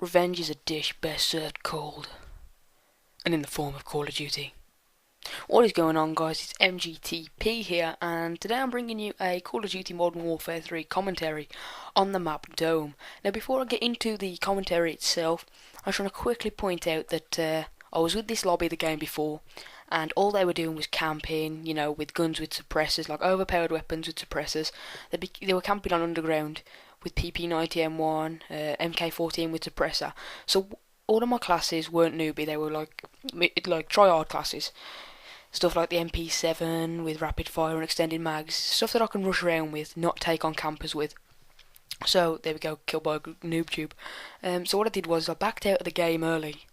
Revenge is a dish best served cold, and in the form of Call of Duty. What is going on, guys? It's MGTP here, and today I'm bringing you a Call of Duty Modern Warfare 3 commentary on the map Dome. Now, before I get into the commentary itself, I just want to quickly point out that I was with this lobby the game before, and all they were doing was camping, you know, with guns with suppressors, like overpowered weapons with suppressors. They were camping on underground with PP90M1, MK14 with suppressor. So all of my classes weren't newbie; they were like tryhard classes. Stuff like the MP7 with rapid fire and extended mags, stuff that I can rush around with, not take on campers with. So there we go, killed by NoobTube. So what I did was I backed out of the game early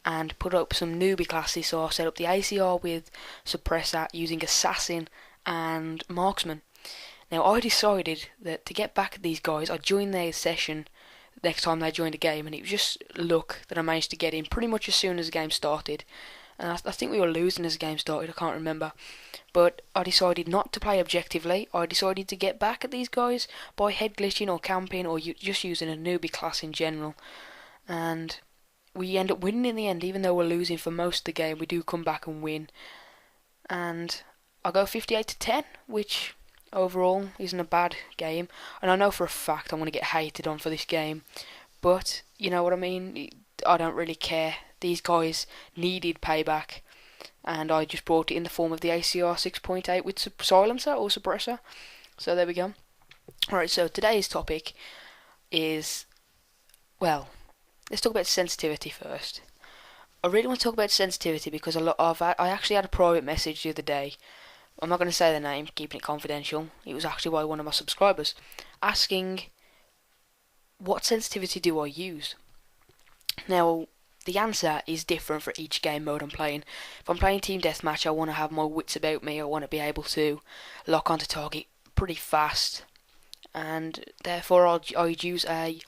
and put up some newbie classes. So I set up the ACR with suppressor using assassin and marksman. Now I decided that to get back at these guys, I'd join their session next time they joined the game, and it was just luck that I managed to get in pretty much as soon as the game started. And I think we were losing as the game started, I can't remember. But I decided not to play objectively. I decided to get back at these guys by head glitching or camping or just using a newbie class in general. And we end up winning in the end, even though we're losing for most of the game. We do come back and win. And I go 58-10, which overall isn't a bad game. And I know for a fact I'm going to get hated on for this game. But, you know what I mean? I don't really care. These guys needed payback, and I just brought it in the form of the ACR 6.8 with silencer or suppressor. So there we go. Alright, so today's topic is, well, let's talk about sensitivity first. I really want to talk about sensitivity because I actually had a private message the other day. I'm not going to say the name, keeping it confidential. It was actually by one of my subscribers, asking, what sensitivity do I use? Now, the answer is different for each game mode I'm playing. If I'm playing Team Deathmatch, I want to have my wits about me. I want to be able to lock onto target pretty fast, and therefore I'd use a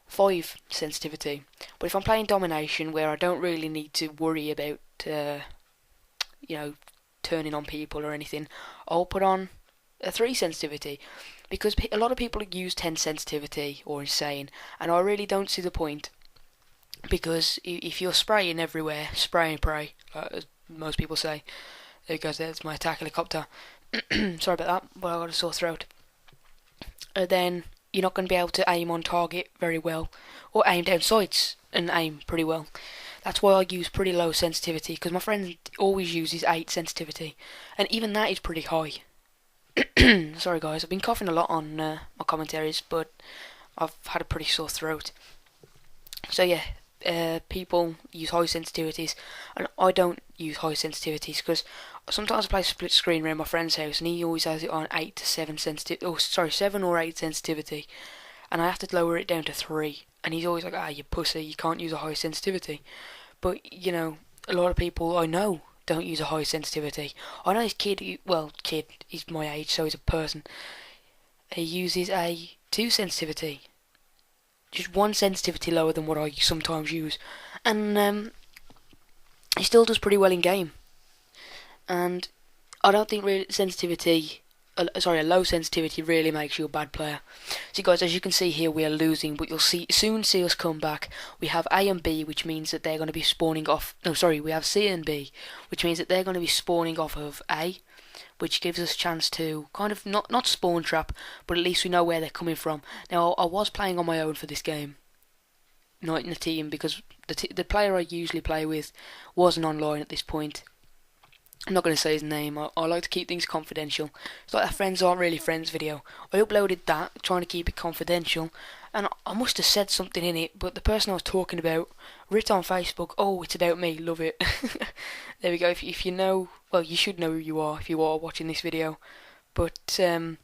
5 sensitivity. But if I'm playing Domination, where I don't really need to worry about, turning on people or anything, I'll put on a 3 sensitivity. Because a lot of people use 10 sensitivity or insane, and I really don't see the point. Because if you're spraying everywhere, spray and pray, as most people say. There goes, there's my attack helicopter. Sorry about that, but I got a sore throat. Then you're not going to be able to aim on target very well, or aim down sights and aim pretty well. That's why I use pretty low sensitivity, because my friend always uses 8 sensitivity, and even that is pretty high. Sorry guys, I've been coughing a lot on my commentaries, but I've had a pretty sore throat. So yeah. People use high sensitivities, and I don't use high sensitivities because sometimes I play split screen around my friend's house, and he always has it on 8 to 7 7 or 8 sensitivity, and I have to lower it down to 3, and he's always like, you pussy, you can't use a high sensitivity. But you know, a lot of people I know don't use a high sensitivity. I know this kid, he's my age, so he's a person. He uses a 2 sensitivity. Just 1 sensitivity lower than what I sometimes use, and he still does pretty well in game. And I don't think a low sensitivity really makes you a bad player. See guys, as you can see here, we are losing, but you'll soon see us come back. We have A and B, which means that they're going to be spawning off. No, sorry, we have C and B, which means that they're going to be spawning off of A, which gives us a chance to kind of not spawn trap, but at least we know where they're coming from. Now, I was playing on my own for this game, not in a team, because the player I usually play with wasn't online at this point. I'm not going to say his name. I like to keep things confidential. It's like that friends aren't really friends video. I uploaded that, trying to keep it confidential, and I must have said something in it, but the person I was talking about writ on Facebook, "Oh, it's about me, love it." There we go. If you know, well, you should know who you are if you are watching this video. But yeah,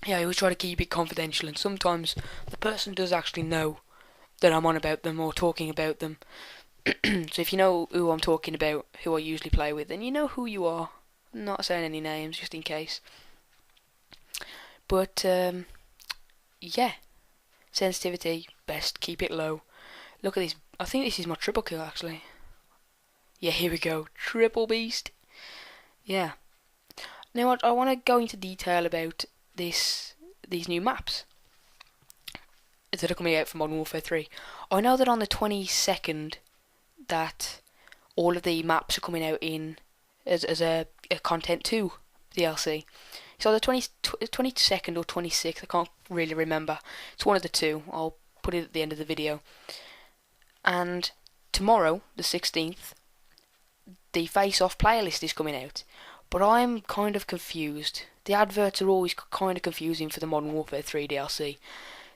I always try to keep it confidential, and sometimes the person does actually know that I'm on about them or talking about them. So if you know who I'm talking about, who I usually play with, then you know who you are. I'm not saying any names, just in case. But yeah, sensitivity, best keep it low. Look at this. I think this is my triple kill actually. Yeah, here we go, triple beast. Yeah. Now I want to go into detail about these new maps. that are coming out for Modern Warfare 3. I know that on the 22nd that all of the maps are coming out in as a Content 2 DLC. So the 22nd or 26th, I can't really remember. It's one of the two. I'll put it at the end of the video. And tomorrow, the 16th, the Face-Off playlist is coming out. But I'm kind of confused. The adverts are always kind of confusing for the Modern Warfare 3 DLC.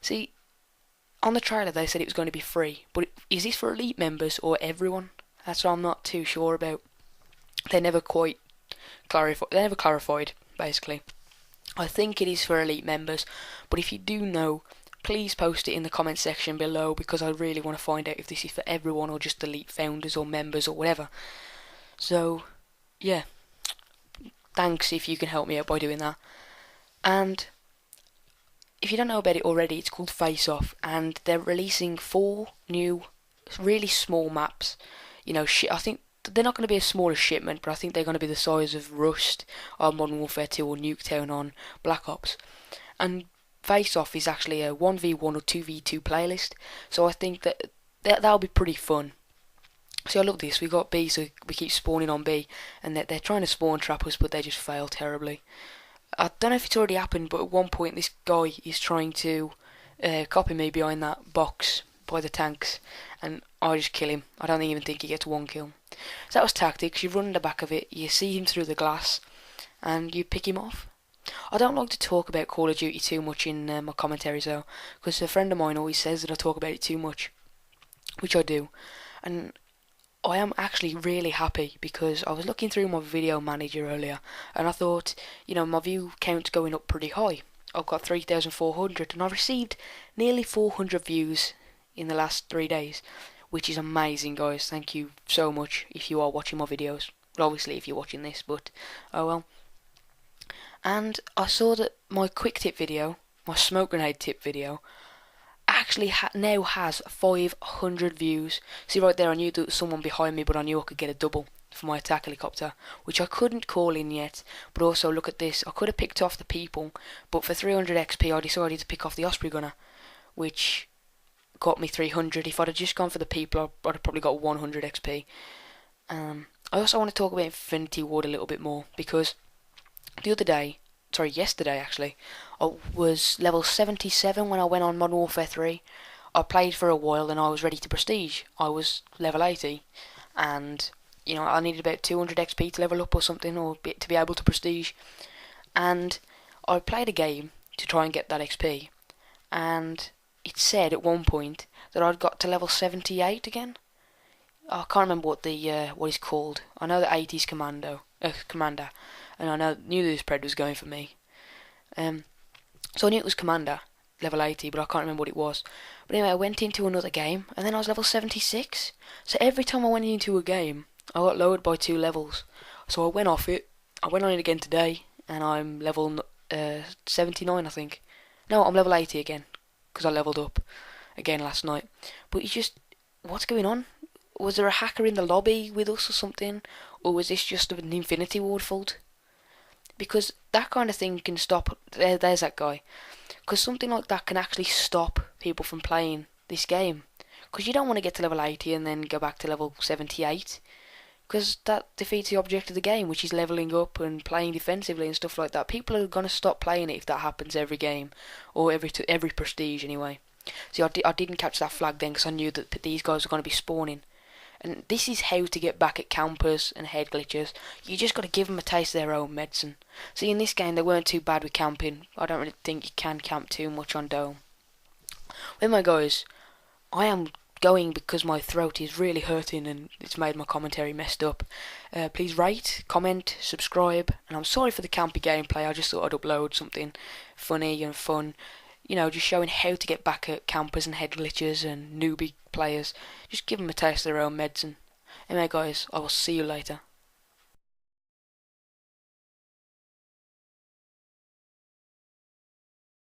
See, on the trailer they said it was going to be free, but is this for Elite members or everyone? That's what I'm not too sure about. They never quite clarified. They never clarified, basically. I think it is for Elite members, but if you do know, please post it in the comment section below, because I really want to find out if this is for everyone or just Elite founders or members or whatever. So, yeah. Thanks if you can help me out by doing that. And if you don't know about it already, it's called Face-Off, and they're releasing 4 new, really small maps. You know, I think they're not going to be as small as Shipment, but I think they're going to be the size of Rust on Modern Warfare 2 or Nuketown on Black Ops. And Face-Off is actually a 1v1 or 2v2 playlist, so I think that'll be pretty fun. See, I love this. We got B, so we keep spawning on B, and they're trying to spawn trap us, but they just fail terribly. I don't know if it's already happened, but at one point this guy is trying to copy me behind that box by the tanks, and I just kill him. I don't even think he gets 1 kill. So that was tactics. You run in the back of it, you see him through the glass, and you pick him off. I don't like to talk about Call of Duty too much in my commentaries though, because a friend of mine always says that I talk about it too much, which I do. And I am actually really happy, because I was looking through my video manager earlier and I thought, you know, my view count's going up pretty high. I've got 3,400 and I've received nearly 400 views in the last 3 days, which is amazing, guys. Thank you so much if you are watching my videos. Well, obviously if you're watching this, but oh well. And I saw that my quick tip video, my smoke grenade tip video, actually now has 500 views. See right there, I knew there was someone behind me, but I knew I could get a double for my attack helicopter, which I couldn't call in yet. But also look at this, I could have picked off the people, but for 300 XP I decided to pick off the Osprey gunner, which got me 300. If I'd have just gone for the people, I'd have probably got 100 XP. I also want to talk about Infinity Ward a little bit more, because yesterday actually, I was level 77 when I went on Modern Warfare 3. I played for a while and I was ready to prestige. I was level 80, and you know, I needed about 200 XP to level up or something, or to be able to prestige. And I played a game to try and get that XP, and it said at one point that I'd got to level 78 again. I can't remember what it's called. I know the 80s commander, and I knew this pred was going for me. So I knew it was Commander, level 80, but I can't remember what it was. But anyway, I went into another game, and then I was level 76. So every time I went into a game, I got lowered by 2 levels. So I went off it. I went on it again today, and I'm level 79, I think. No, I'm level 80 again, because I leveled up again last night. But what's going on? Was there a hacker in the lobby with us or something? Or was this just an Infinity Ward fault? Because that kind of thing can stop. There's that guy. Because something like that can actually stop people from playing this game. Because you don't want to get to level 80 and then go back to level 78. Because that defeats the object of the game, which is leveling up and playing defensively and stuff like that. People are going to stop playing it if that happens every game. Or every prestige anyway. See, I didn't catch that flag then, because I knew that these guys were going to be spawning. And this is how to get back at campers and head glitchers. You just got to give them a taste of their own medicine. See, in this game they weren't too bad with camping. I don't really think you can camp too much on Dome. Well, my guys, I am going because my throat is really hurting and it's made my commentary messed up. Please rate, comment, subscribe, and I'm sorry for the campy gameplay. I just thought I'd upload something funny and fun. You know, just showing how to get back at campers and head glitchers and newbie players. Just give them a taste of their own medicine. Anyway guys, I will see you later.